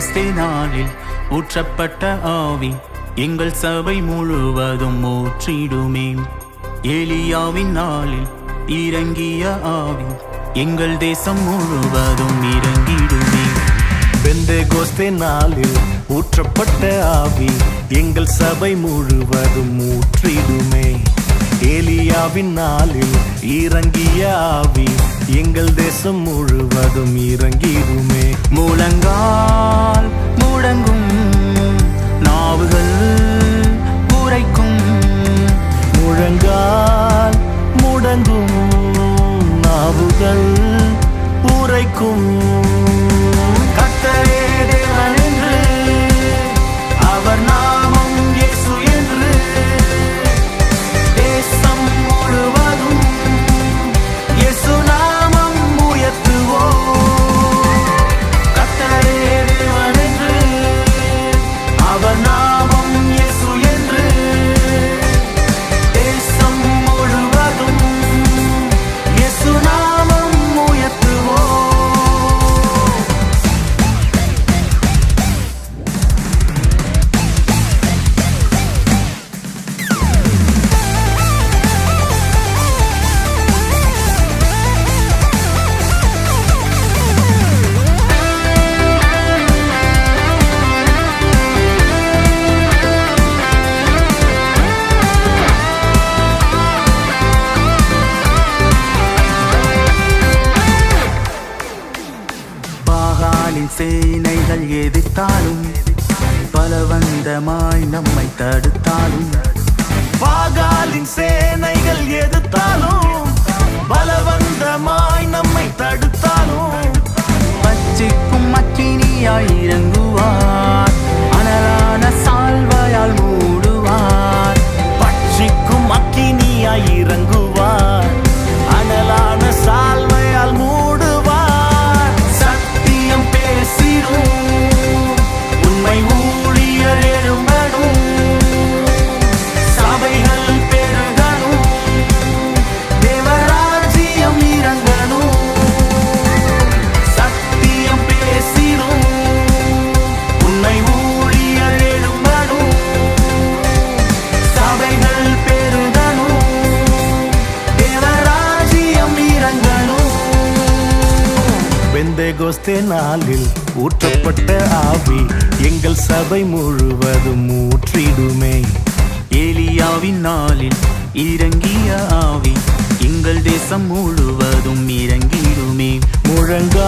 பெந்தெகோஸ்தே நாளில் ஊற்றப்பட்ட ஆவி எங்கள் சபை முழுவதும் ஊற்றிடுமே. எலியாவின் நாளில் இறங்கிய ஆவி எங்கள் தேசம் முழுவதும் இறங்கிடுமே. பெந்தெகோஸ்தே நாளில் ஊற்றப்பட்ட ஆவி எங்கள் சபை முழுவதும் ஊற்றிடுமே. ஏலியாவின் நாளில் இறங்கிய ஆவி எங்கள் தேசம் முழுவதும் இறங்கிடுமே. முழங்கால் முடங்கும் நாவுகள் உரைக்கும், முழங்கால் முடங்கும் நாவுகள் உரைக்கும். கர்த்தரே தேவன் என்று அவர் நாமம் இயேசு என்று தேசம் முழுவதும் இயேசு நாமம் உயர்த்துவோம். கர்த்தரே தேவன் என்று அவர் நாமம் இயேசு என்று தேசம் முழுவதும் இயேசு நாமம் உயர்த்துவோம். பாகாலின் சேனைகள் எதிர்த்தாலும் பலவந்தமாய் நம்மை தடுத்தாலும், பாகாலின் சேனைகள் எதிர்த்தாலும் பலவந்தமாய் நம்மை தடுத்தாலும், பச்சிக்கும் அக்கினியாய் இறங்குவார், அனலான சால்வையால் மூடுவார். பட்சிக்கும் அக்கினியாய் இறங்குவார், அனலான சால்வையால் மூடுவார். சத்தியம் பேசிடும் உண்மை ஊழியர் எழும்படும், சபைகள் பெருகணும், தேவராஜ்யம் இறங்கணும். சத்தியம் பேசிடும் உண்மை ஊழியர் எழும்படும், சபைகள் பெருகணும், தேவராஜ்யம் இறங்கணும். பெந்தெகோஸ்தே நாளில் ஊற்றப்பட்ட ஆவி எங்கள் சபை முழுவதும் ஊற்றிடுமே. ஏலியாவின் நாளில் இறங்கிய ஆவி எங்கள் தேசம் முழுவதும் இறங்கிடுமே. முழங்கால்